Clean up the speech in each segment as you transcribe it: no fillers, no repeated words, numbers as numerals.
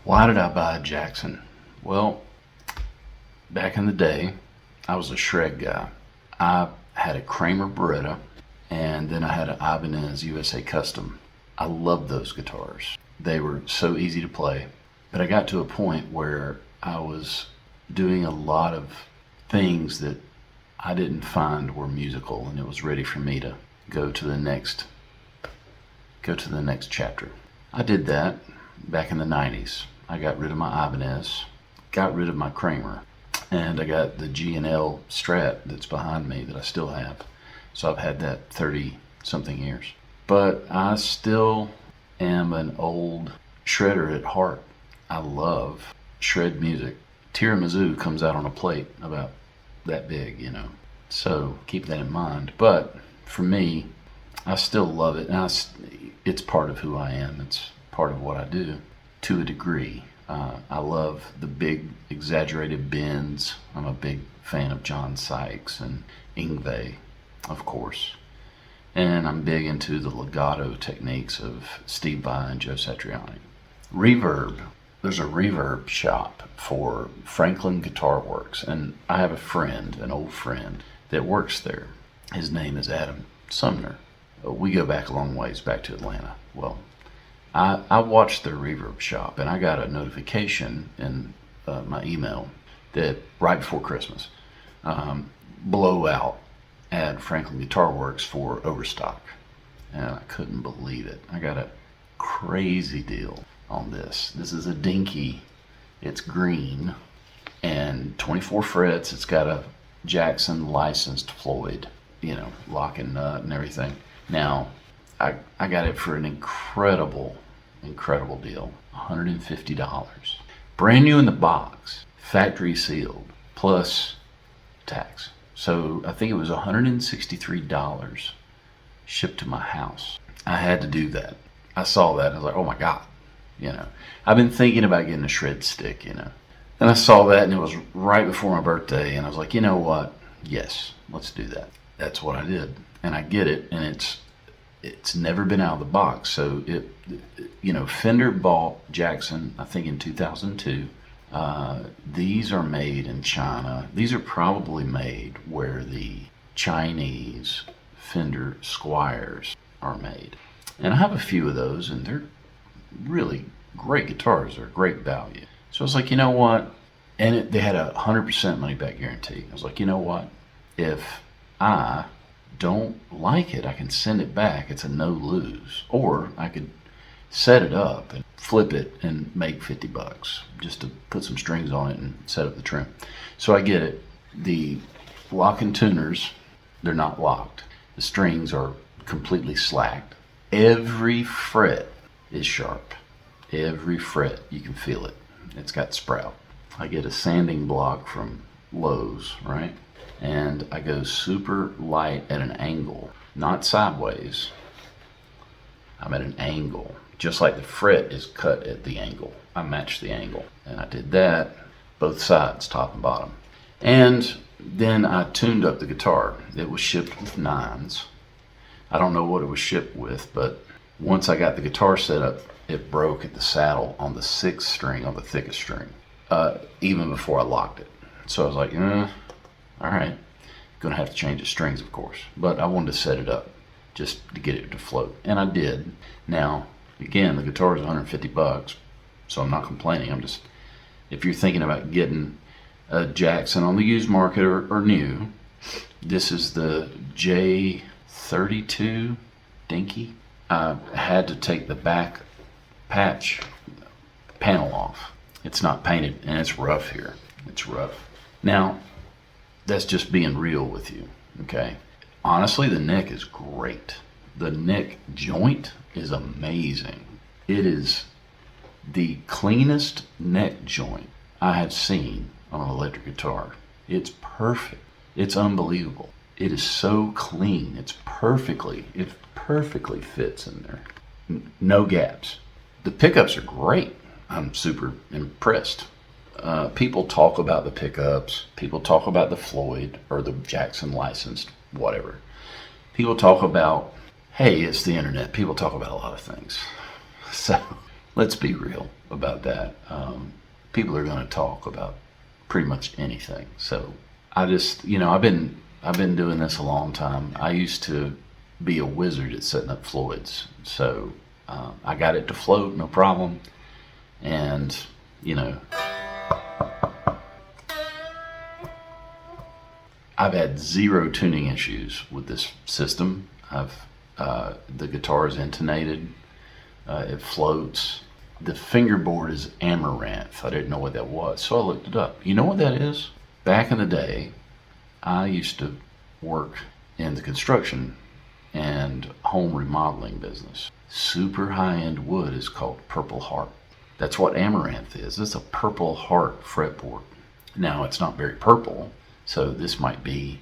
Why did I buy a Jackson? Well, back in the day, I was a Shred guy. I had a Kramer Beretta, and then I had an Ibanez USA Custom. I loved those guitars. They were so easy to play, but I got to a point where I was doing a lot of things that I didn't find were musical, and it was ready for me to go to the next chapter. I did that back in the 90s. I got rid of my Ibanez, got rid of my Kramer, and I got the G&L Strat that's behind me that I still have. So I've had that 30 something years. But I still am an old shredder at heart. I love shred music. Tiramisu comes out on a plate about that big, So keep that in mind. But for me, I still love it, and it's part of who I am. It's part of what I do to a degree. I love the big exaggerated bends. I'm a big fan of John Sykes and Yngwie, of course. And I'm big into the legato techniques of Steve Vai and Joe Satriani. Reverb. There's a reverb shop for Franklin Guitar Works, and I have a friend, an old friend, that works there. His name is Adam Sumner. We go back a long ways, back to Atlanta. Well, I watched their reverb shop, and I got a notification in my email that right before Christmas, blowout at Franklin Guitar Works for overstock. And I couldn't believe it. I got a crazy deal on this. This is a Dinky. It's green and 24 frets. It's got a Jackson licensed Floyd, lock and nut and everything. Now, I got it for an incredible deal, $150. Brand new in the box, factory sealed, plus tax. So I think it was $163 shipped to my house. I had to do that. I saw that and I was like, oh my God, I've been thinking about getting a ShredStick, And I saw that, and it was right before my birthday, and I was like, you know what? Yes, let's do that. That's what I did, and I get it, and it's never been out of the box. So Fender bought Jackson, I think in 2002. These are made in China. These are probably made where the Chinese Fender Squires are made. And I have a few of those, and they're really great guitars. They're great value. So I was like, you know what? And they had a 100% money back guarantee. I was like, you know what? If I don't like it, I can send it back. It's a no lose. Or I could set it up and flip it and make $50 just to put some strings on it and set up the trim. So I get it. The locking tuners, they're not locked. The strings are completely slacked. Every fret is sharp. Every fret, you can feel it. It's got sprout. I get a sanding block from Lowe's, right? And I go super light at an angle, not sideways. I'm at an angle, just like the fret is cut at the angle. I match the angle, and I did that both sides, top and bottom. And then I tuned up the guitar. It was shipped with 9s. I don't know what it was shipped with, but once I got the guitar set up, it broke at the saddle on the 6th string, on the thickest string, even before I locked it. So I was like, all right, gonna have to change the strings, of course. But I wanted to set it up just to get it to float, and I did. Now, again, the guitar is $150, so I'm not complaining. I'm just, if you're thinking about getting a Jackson on the used market or new, this is the J32 Dinky. I had to take the back panel off. It's not painted, and it's rough here. It's rough. Now, that's just being real with you, okay? Honestly, the neck is great. The neck joint is amazing. It is the cleanest neck joint I have seen on an electric guitar. It's perfect. It's unbelievable. It is so clean. It perfectly fits in there. No gaps. The pickups are great. I'm super impressed. People talk about the pickups. People talk about the Floyd or the Jackson licensed, whatever. People talk about, hey, it's the internet. People talk about a lot of things. So let's be real. about that. People are going to talk about pretty much anything. So I just, I've been doing this a long time. I used to be a wizard at setting up Floyds. So I got it to float, no problem. And, I've had zero tuning issues with this system. The guitar is intonated, it floats. The fingerboard is amaranth. I didn't know what that was, so I looked it up. You know what that is? Back in the day, I used to work in the construction and home remodeling business. Super high-end wood is called Purple Heart. That's what amaranth is. It's a Purple Heart fretboard. Now, it's not very purple, so this might be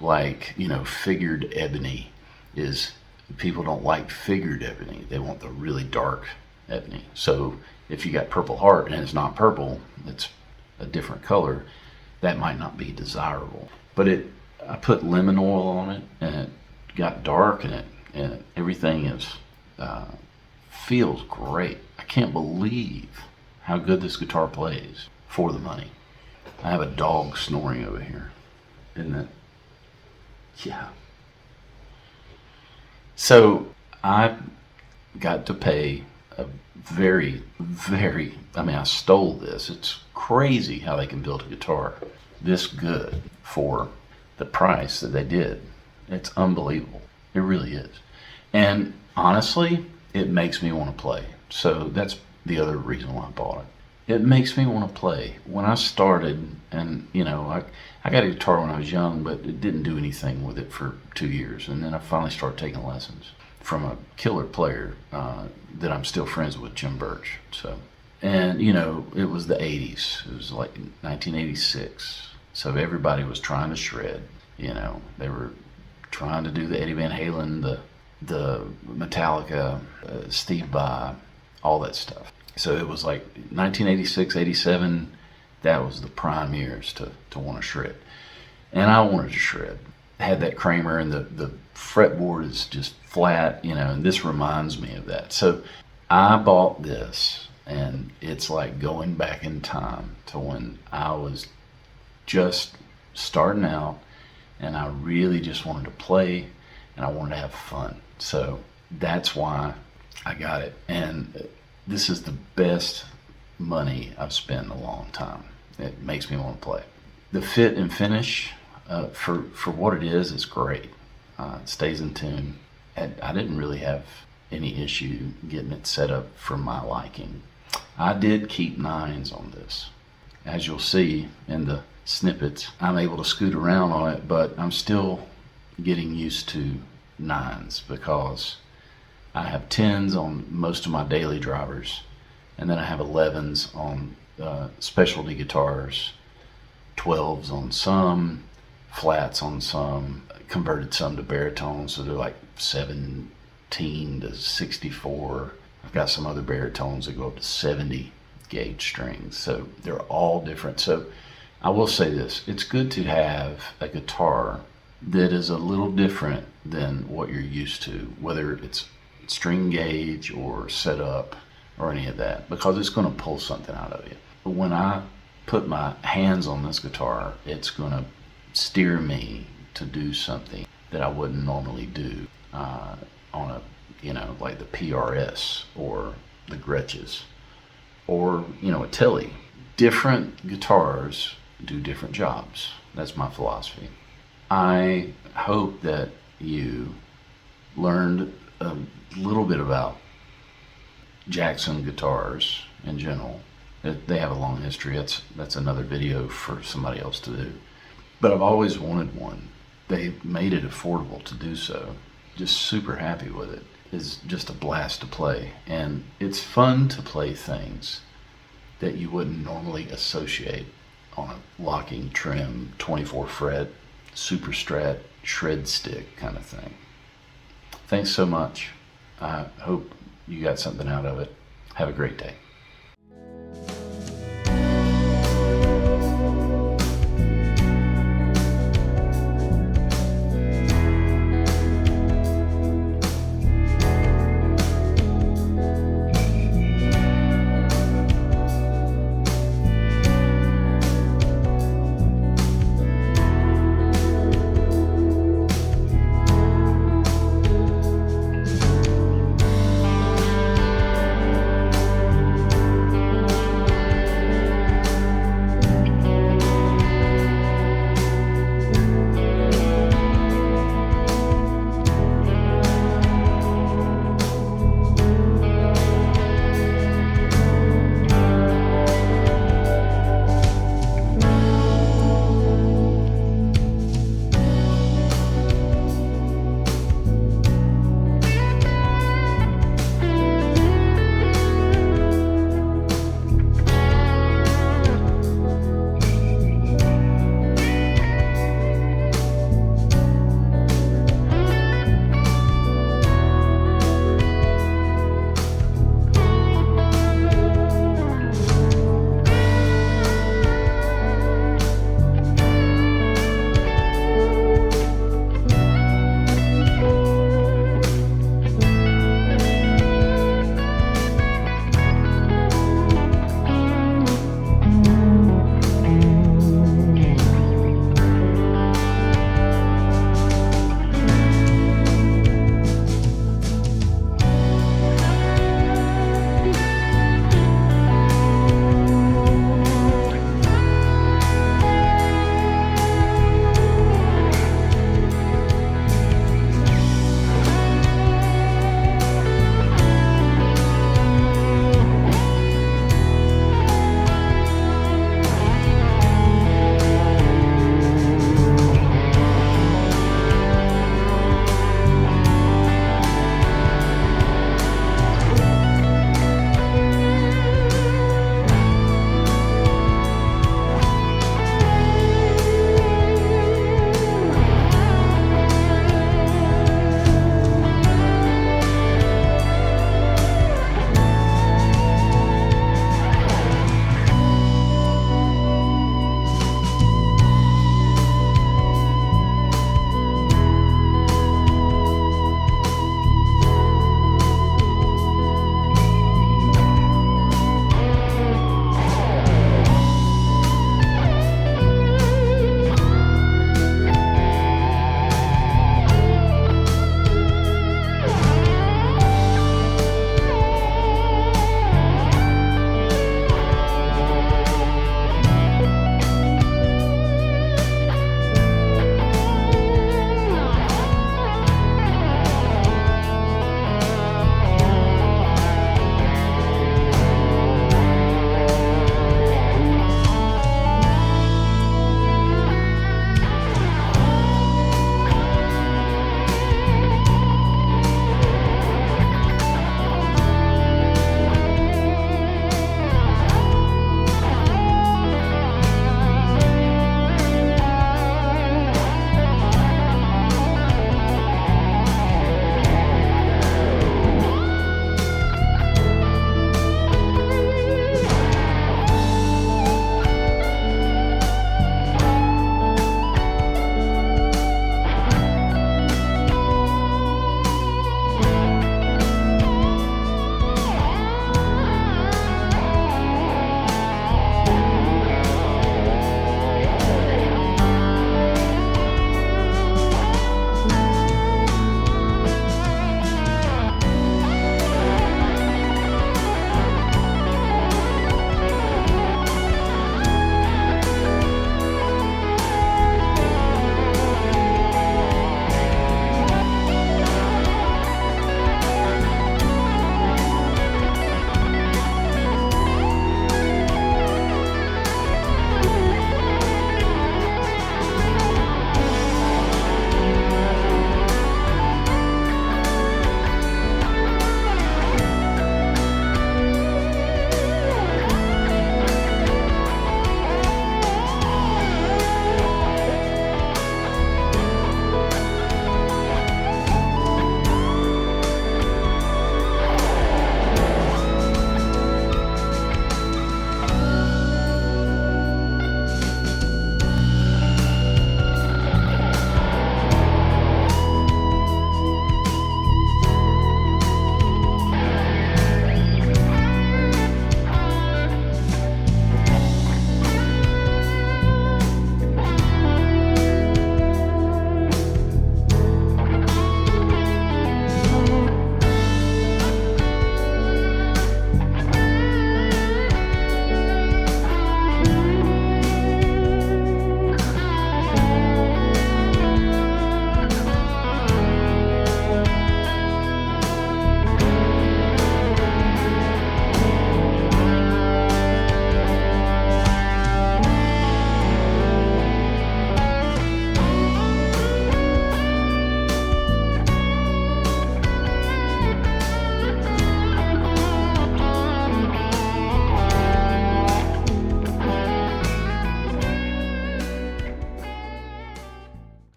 like, figured ebony is, people don't like figured ebony. They want the really dark ebony. So if you got Purple Heart and it's not purple, it's a different color, that might not be desirable. But I put lemon oil on it and it got dark, and everything feels great. I can't believe how good this guitar plays for the money. I have a dog snoring over here. Isn't it? Yeah. So I got to pay a very, very, I stole this. It's crazy how they can build a guitar this good for the price that they did. It's unbelievable. It really is. And honestly, it makes me want to play. So that's the other reason why I bought it. It makes me want to play. When I started, and I got a guitar when I was young, but it didn't do anything with it for 2 years. And then I finally started taking lessons from a killer player that I'm still friends with, Jim Birch. And it was the 80s. It was like 1986. So everybody was trying to shred. They were trying to do the Eddie Van Halen, the Metallica, Steve Vai, all that stuff. So it was like 1986, 87, that was the prime years to want to shred. And I wanted to shred. I had that Kramer, and the fretboard is just flat, and this reminds me of that. So I bought this, and it's like going back in time to when I was just starting out, and I really just wanted to play, and I wanted to have fun. So that's why I got it. And this is the best money I've spent in a long time. It makes me want to play. The fit and finish, for what it is great. It stays in tune. I didn't really have any issue getting it set up for my liking. I did keep 9s on this. As you'll see in the snippets, I'm able to scoot around on it, but I'm still getting used to 9s because I have 10s on most of my daily drivers, and then I have 11s on specialty guitars, 12s on some, flats on some, converted some to baritones, so they're like 17 to 64. I've got some other baritones that go up to 70 gauge strings, so they're all different. So I will say this, it's good to have a guitar that is a little different than what you're used to, whether it's string gauge or setup or any of that, because it's going to pull something out of you. But when I put my hands on this guitar, it's going to steer me to do something that I wouldn't normally do on a, like the PRS or the Gretches or, a Tele. Different guitars do different jobs. That's my philosophy. I hope that you learned a little bit about Jackson guitars in general. They have a long history. That's another video for somebody else to do. But I've always wanted one. They made it affordable to do so. Just super happy with it. It's just a blast to play. And it's fun to play things that you wouldn't normally associate on a locking trim, 24 fret, super strat, ShredStick kind of thing. Thanks so much. I hope you got something out of it. Have a great day.